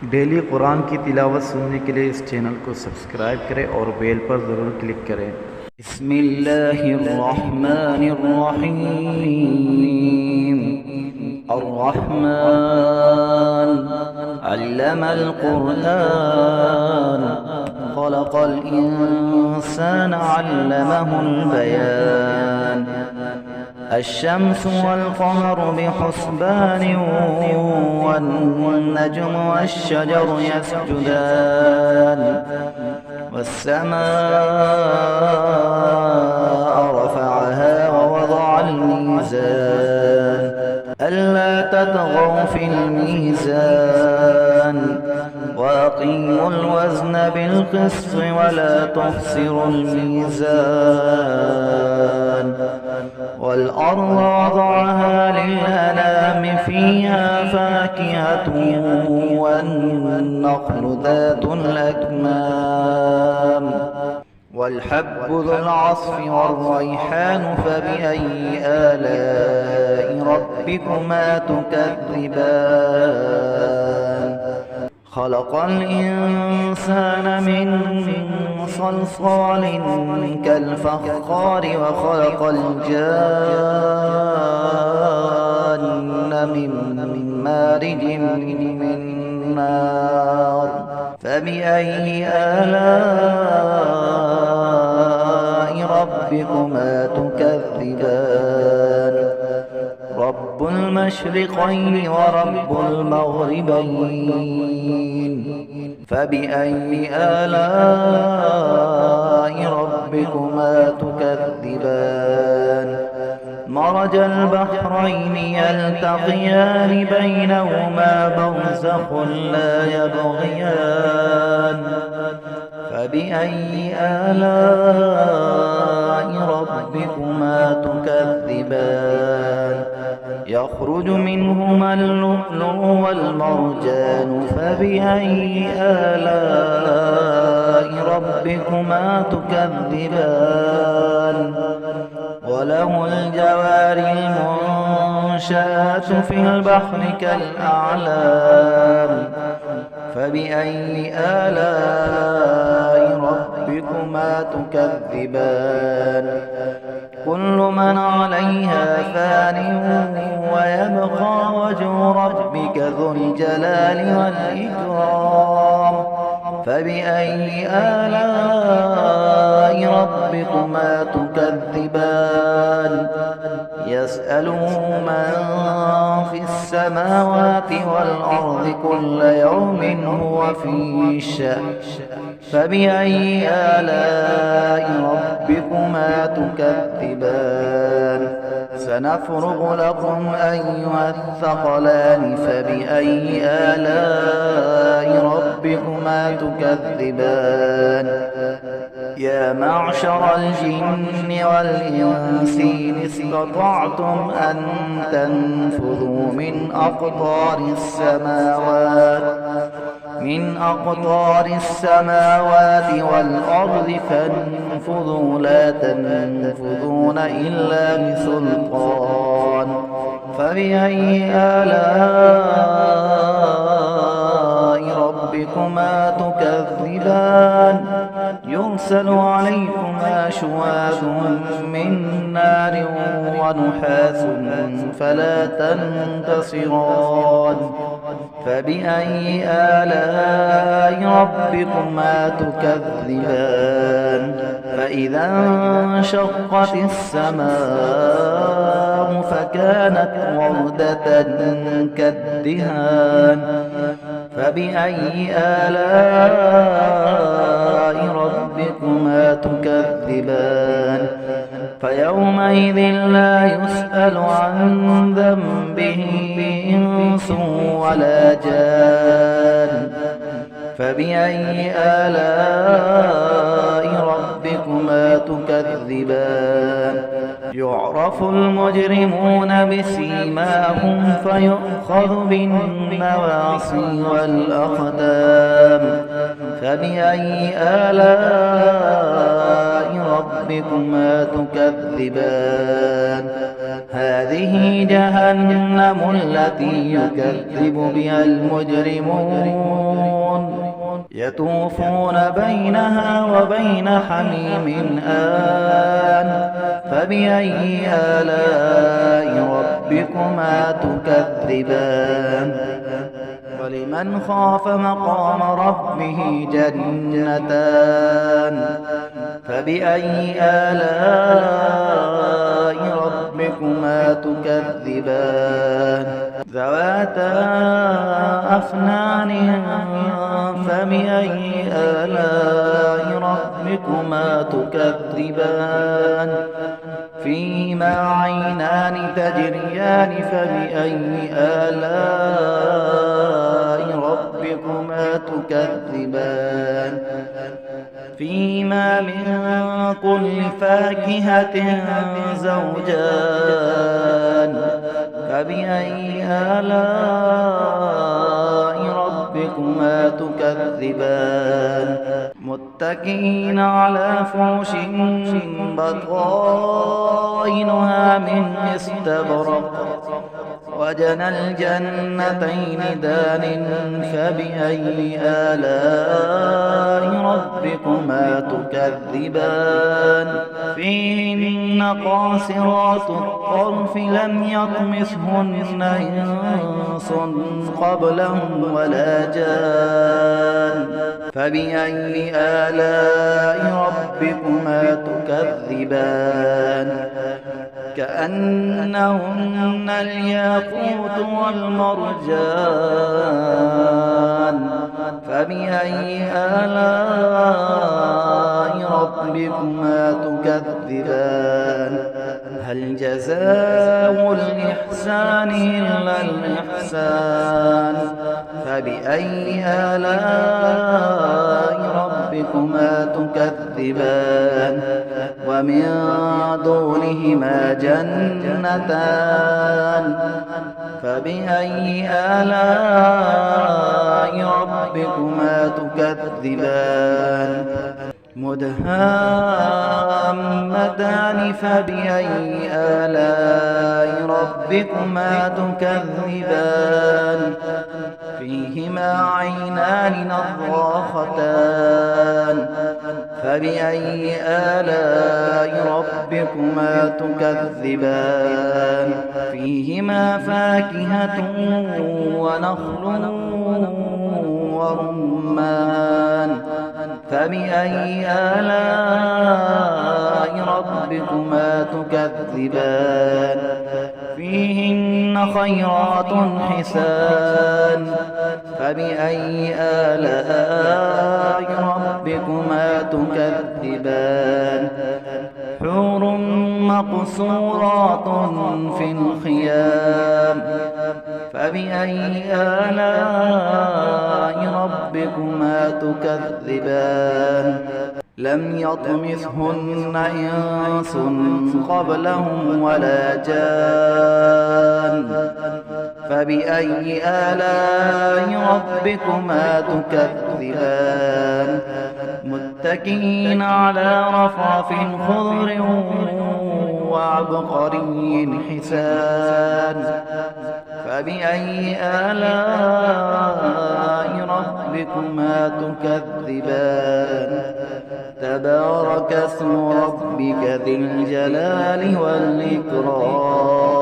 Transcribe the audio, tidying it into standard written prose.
डेली कुरान की तिलावत सुनने के लिए इस चैनल को सब्सक्राइब करें और बेल पर ज़रूर क्लिक करें। बिस्मिल्लाहिर्रहमानिर्रहीम। अर्रहमान अल्लमल कुरआन खलक़ल इंसान अल्लमहुल बयान। الشمس والقمر بحسبان والنجم والشجر يسجدان والسماء رفعها ووضع الميزان ألا تطغوا في الميزان وأقيموا الوزن بالقسط ولا تخسروا الميزان والأرض وضعها للأنام فيها فاكهة والنخل ذات الأكمام والحب ذو العصف والريحان فبأي آلاء ربكما تكذبان خلق الإنسان من صلصال كالفخار وخلق الجان من مارج من نار فبأي آلاء ربكما تكذبان رب المشرقين ورب المغربين فبأي آلاء ربكما تكذبان مرج البحرين يلتقيان بينهما برزخ لا يبغيان فبأي آلاء ربكما تكذبان يخرج منهما اللؤلؤ والمرجان فبأي آلاء ربكما تكذبان وله الجوار المنشآت في البحر كالأعلام فبأي آلاء ربكما تكذبان كل من عليها فان ويبقى وجه ربك ذو الجلال والإكرام فبأي آلاء ربكما تكذبان يسأله من في السماوات والأرض كل يوم هو في شأن فبأي آلاء ربكما تكذبان سنفرغ لكم أيها الثقلان فبأي آلاء ربكما تكذبان يا معشر الجن والإنس إن استطعتم أن تنفذوا من أقطار السماوات والأرض فانفذوا لا تنفذون إلا بسلطان فبأي آلاء ربكما تكذبان يرسل عليكما شواظ من نار ونحاس فلا تنتصران فبأي آلاء ربكما تكذبان فإذا انشقت السماء فكانت وردة كالدهان فبأي آلاء ربكما تكذبان فيومئذ لا يسأل عن ذنبه إنس ولا جان فبأي آلاء ربكما تكذبان يعرف المجرمون بسيماهم فيؤخذ بالنواصي والأقدام فبأي آلاء ربكما تكذبان هذه جهنم التي يكذب بها المجرمون يطوفون بينها وبين حميم آن فبأي آلاء ربكما تكذبان ولمن خاف مقام ربه جنتان فبأي آلاء ربكما تكذبان ذواتا أفنان فبأي آلاء ربكما تكذبان فيهما عينان تجريان فبأي آلاء ربكما تكذبان فيهما من كل فاكهة زوجان فبأي آلاء ربكما تكذبان متكئين على فرش بطائنها من استبرق وجنى الجنتين دان فبأي آلاء ربكما تكذبان فيهن قاصرات الطرف لم يطمثهن إنس قبلهم ولا جان فبأي آلاء ربكما تكذبان كأنهن الياقوت والمرجان فبأي آلاء ربكما تكذبان هل جزاء الإحسان إلا الإحسان فبأي آلاء ربكما تكذبان ومن دونهما جنتان فبأي آلاء ربكما تكذبان مدهامتان فبأي آلاء ربكما تكذبان فيهما عينان نضاختان فبأي آلاء ربكما تكذبان فيهما فاكهة ونخل ورمان فبأي آلاء ربكما تكذبان فيهن خيرات حسان فبأي آلاء ربكما تكذبان حور مقصورات في الخيام فبأي آلاء ربكما تكذبان لم يطمثهن إنس قبلهم ولا جان فبأي آلاء ربكما تكذبان متكئين على رفرف خضر وعبقري حسان فبأي آلاء ربكما تكذبان تبارك اسم ربك ذي الجلال والإكرام